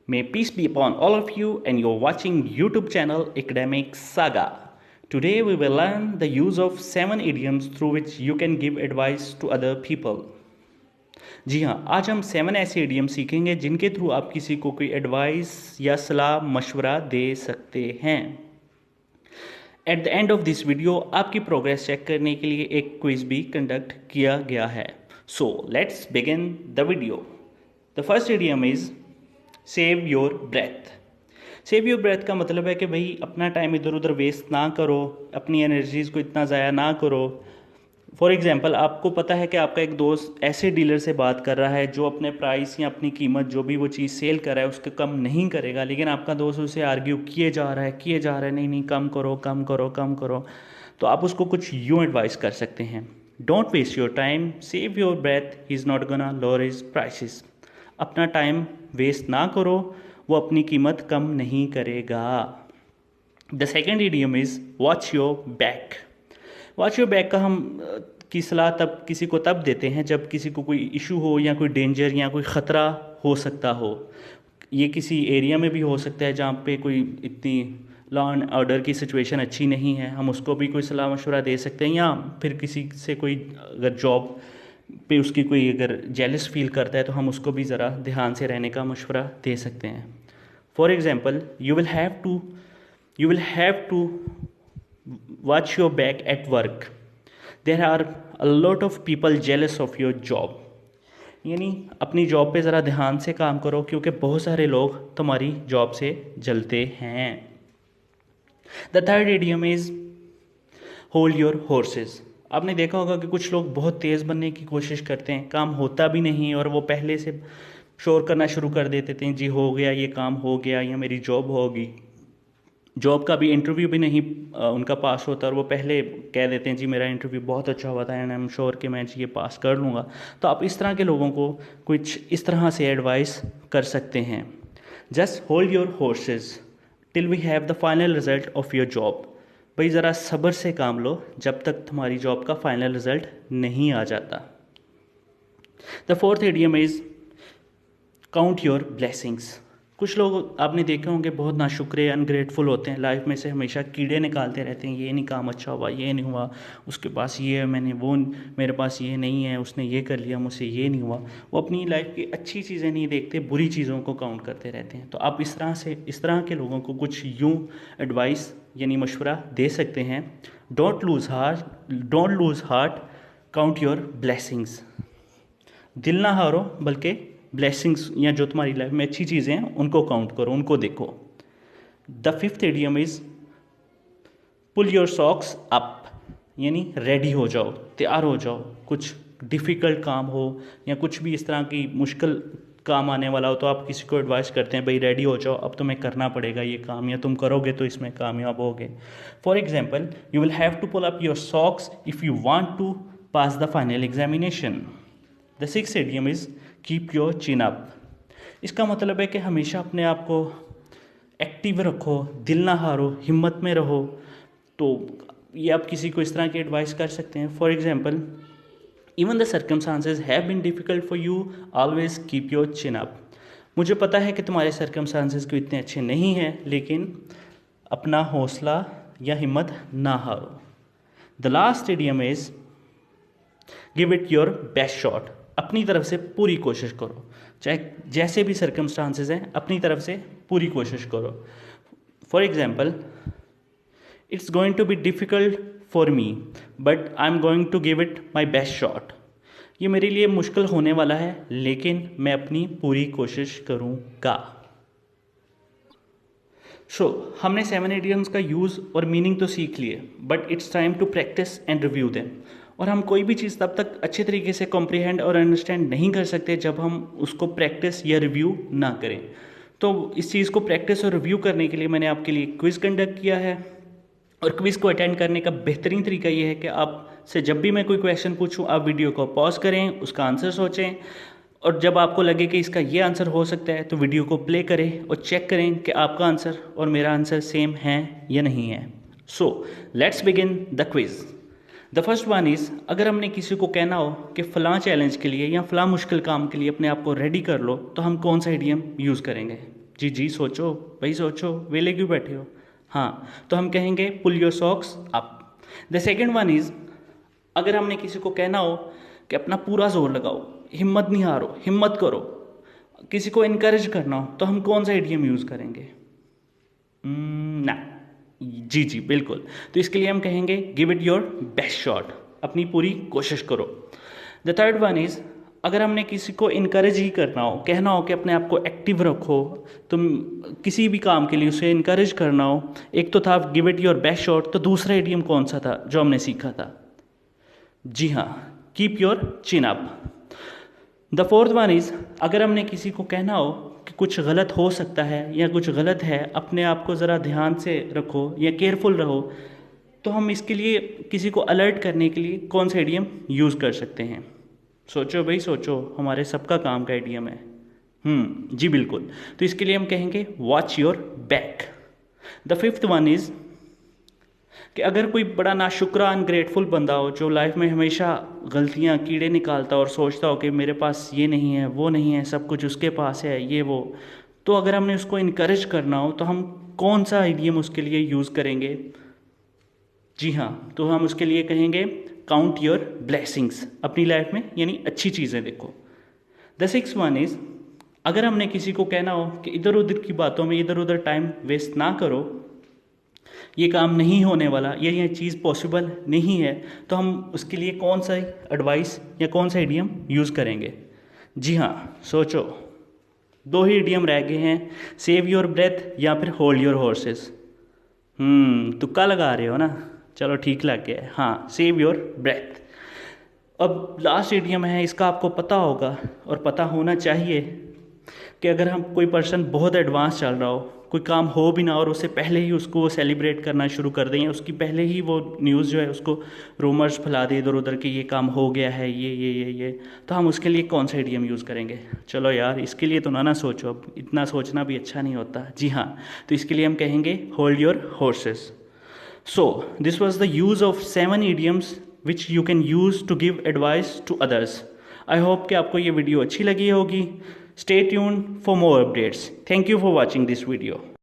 May peace be upon all of you, and you're watching YouTube channel Academic Saga. Today we will learn the use of 7 idioms through which you can give advice to other people. जी हाँ, आज हम 7 ऐसे idiom सीखेंगे जिनके through आप किसी को कोई एडवाइस या सलाह मशवरा दे सकते हैं. At the end of this video आपकी प्रोग्रेस चेक करने के लिए एक क्विज भी कंडक्ट किया गया है. So let's begin the video. The first idiom is save your breath. Save your breath का मतलब है कि भाई अपना टाइम इधर उधर वेस्ट ना करो, अपनी एनर्जीज़ को इतना ज़ाया ना करो. फॉर एग्जांपल, आपको पता है कि आपका एक दोस्त ऐसे डीलर से बात कर रहा है जो अपने प्राइस या अपनी कीमत जो भी वो चीज़ सेल कर रहा है उसके कम नहीं करेगा, लेकिन आपका दोस्त उसे आर्ग्यू किए जा रहा है नहीं नहीं कम करो कम करो कम करो. तो आप उसको कुछ यूँ एडवाइस कर सकते हैं. Don't waste your time, save your breath, he is not gonna lower his prices. अपना टाइम वेस्ट ना करो, वो अपनी कीमत कम नहीं करेगा. The second idiom is watch your back. Watch your back का हम की सलाह तब किसी को तब देते हैं जब किसी को कोई इशू हो या कोई डेंजर या कोई ख़तरा हो सकता हो. ये किसी एरिया में भी हो सकता है जहाँ पे कोई इतनी लॉ एंड ऑर्डर की सिचुएशन अच्छी नहीं है, हम उसको भी कोई सलाह मशवरा दे सकते हैं. या फिर किसी से कोई अगर जॉब पे उसकी कोई अगर जेलस फील करता है तो हम उसको भी ज़रा ध्यान से रहने का मशवरा दे सकते हैं. For example, you will have to watch your back at work. There are a lot of people jealous of your job. यानी अपनी जॉब पे ज़रा ध्यान से काम करो क्योंकि बहुत सारे लोग तुम्हारी जॉब से जलते हैं. The third idiom is hold your horses. आपने देखा होगा कि कुछ लोग बहुत तेज़ बनने की कोशिश करते हैं, काम होता भी नहीं और वो पहले से शोर करना शुरू कर देते थे, जी हो गया, ये काम हो गया या मेरी जॉब होगी. जॉब का भी इंटरव्यू भी नहीं उनका पास होता और वो पहले कह देते हैं जी मेरा इंटरव्यू बहुत अच्छा हुआ था एंड आई एम श्योर कि मैं ये पास कर लूँगा. तो आप इस तरह के लोगों को कुछ इस तरह से एडवाइस कर सकते हैं. Just hold your horses till we have the final result of your job. भाई ज़रा सब्र से काम लो जब तक तुम्हारी जॉब का फाइनल रिजल्ट नहीं आ जाता. The fourth idiom is count your blessings. कुछ लोग आपने देखे होंगे बहुत नाशुक्रे अनग्रेटफुल होते हैं, लाइफ में से हमेशा कीड़े निकालते रहते हैं, ये नहीं काम अच्छा हुआ, ये नहीं हुआ, उसके पास ये है, मैंने वो, मेरे पास ये नहीं है, उसने ये कर लिया, मुझसे ये नहीं हुआ. वो अपनी लाइफ की अच्छी चीज़ें नहीं देखते, बुरी चीज़ों को काउंट करते रहते हैं. तो आप इस तरह के लोगों को कुछ यूँ एडवाइस यानी मशवरा दे सकते हैं. Don't lose heart, count your blessings. दिल ना हारो बल्कि ब्लेसिंग्स या जो तुम्हारी लाइफ में अच्छी चीज़ें हैं उनको काउंट करो, उनको देखो. The fifth idiom is pull your socks up. यानी रेडी हो जाओ, तैयार हो जाओ. कुछ डिफ़िकल्ट काम हो या कुछ भी इस तरह की मुश्किल काम आने वाला हो तो आप किसी को एडवाइस करते हैं भाई रेडी हो जाओ, अब तुम्हें करना पड़ेगा ये काम या तुम करोगे तो इसमें कामयाब होगे. For example, you will have to pull up your socks if you want to pass the final examination. The sixth idiom is keep your chin up. इसका मतलब है कि हमेशा अपने आप को एक्टिव रखो, दिल ना हारो, हिम्मत में रहो. तो ये आप किसी को इस तरह की एडवाइस कर सकते हैं. For example, even the circumstances have been difficult for you, always keep your chin up. मुझे पता है कि तुम्हारे सर्कमस्टांसेस को इतने अच्छे नहीं हैं, लेकिन अपना हौसला या हिम्मत ना हारो. The last idiom is give it your best shot. अपनी तरफ से पूरी कोशिश करो, चाहे जैसे भी सर्कमस्टांसेस हैं, अपनी तरफ से पूरी कोशिश करो. For example, it's going to be difficult for me but I am going to give it my best shot. ये मेरे लिए मुश्किल होने वाला है लेकिन मैं अपनी पूरी कोशिश करूँगा. हमने 7 इडियम्स का यूज़ और मीनिंग तो सीख लिए, but it's time to practise and review them. और हम कोई भी चीज़ तब तक अच्छे तरीके से कॉम्प्रिहेंड और अंडरस्टैंड नहीं कर सकते जब हम उसको प्रैक्टिस या रिव्यू ना करें. तो इस चीज़ को प्रैक्टिस और रिव्यू करने के लिए मैंने आपके लिए क्विज़ कंडक्ट किया है. और क्विज़ को अटेंड करने का बेहतरीन तरीका ये है कि आपसे जब भी मैं कोई क्वेश्चन पूछूं आप वीडियो को पॉज करें, उसका आंसर सोचें, और जब आपको लगे कि इसका ये आंसर हो सकता है तो वीडियो को प्ले करें और चेक करें कि आपका आंसर और मेरा आंसर सेम है या नहीं है. So let's begin the quiz. The first one is, अगर हमने किसी को कहना हो कि फ़लाँ चैलेंज के लिए या फ़लाँ मुश्किल काम के लिए अपने आप को रेडी कर लो तो हम कौन सा इडियम यूज़ करेंगे. जी जी, सोचो भाई सोचो, वेले क्यों बैठे हो? हाँ, तो हम कहेंगे pull your socks up. The second one is, अगर हमने किसी को कहना हो कि अपना पूरा जोर लगाओ, हिम्मत नहीं हारो, हिम्मत करो, किसी को इनकरेज करना हो, तो हम कौन सा इडियम यूज़ करेंगे? ना, जी जी बिल्कुल। तो इसके लिए हम कहेंगे give it your best shot, अपनी पूरी कोशिश करो। द थर्ड वन इज, अगर हमने किसी को इनकरेज ही करना हो, कहना हो कि अपने आप को एक्टिव रखो, तुम किसी भी काम के लिए उसे इनकरेज करना हो, एक तो था give it your best shot, तो दूसरा इडियम कौन सा था जो हमने सीखा था? जी हाँ, keep your chin up. The fourth one is, अगर हमने किसी को कहना हो कि कुछ गलत हो सकता है या कुछ गलत है, अपने आप को ज़रा ध्यान से रखो या केयरफुल रहो, तो हम इसके लिए किसी को अलर्ट करने के लिए कौन सा इडियम यूज़ कर सकते हैं? सोचो भाई सोचो, हमारे सबका काम का इडियम है। जी बिल्कुल। तो इसके लिए हम कहेंगे watch your back. The fifth one is कि अगर कोई बड़ा नाशुक्रा अनग्रेटफुल बंदा हो, जो लाइफ में हमेशा गलतियाँ कीड़े निकालता और सोचता हो कि मेरे पास ये नहीं है, वो नहीं है, सब कुछ उसके पास है, ये वो, तो अगर हमने उसको इनकरेज करना हो तो हम कौन सा आइडियम उसके लिए यूज़ करेंगे? जी हाँ, तो हम उसके लिए कहेंगे काउंट योर ब्लेसिंग्स, अपनी लाइफ में यानी अच्छी चीज़ें देखो। द सिक्स वन इज़, अगर हमने किसी को कहना हो कि इधर उधर की बातों में इधर उधर टाइम वेस्ट ना करो, ये काम नहीं होने वाला, ये चीज़ पॉसिबल नहीं है, तो हम उसके लिए कौन सा एडवाइस या कौन सा इडियम यूज़ करेंगे? जी हाँ, सोचो, दो ही इडियम रह गए हैं, सेव योर ब्रेथ या फिर होल्ड योर हॉर्सेस। तुक्का लगा रहे हो ना? चलो ठीक लग गया है, हाँ, सेव योर ब्रेथ। अब लास्ट इडियम है, इसका आपको पता होगा और पता होना चाहिए कि अगर हम कोई पर्सन बहुत एडवांस चल रहा हो, कोई काम हो भी ना और उससे पहले ही उसको वो सेलिब्रेट करना शुरू कर दें, उसकी पहले ही वो न्यूज़ जो है उसको रूमर्स फैला दे इधर उधर कि ये काम हो गया है, ये, तो हम उसके लिए कौन सा इडियम यूज़ करेंगे? चलो यार, इसके लिए तो ना सोचो, अब इतना सोचना भी अच्छा नहीं होता। जी हाँ, तो इसके लिए हम कहेंगे hold your horses. So this was the use of 7 idioms which you can use to give advice to others. I hope कि आपको ये वीडियो अच्छी लगी होगी। Stay tuned for more updates. Thank you for watching this video.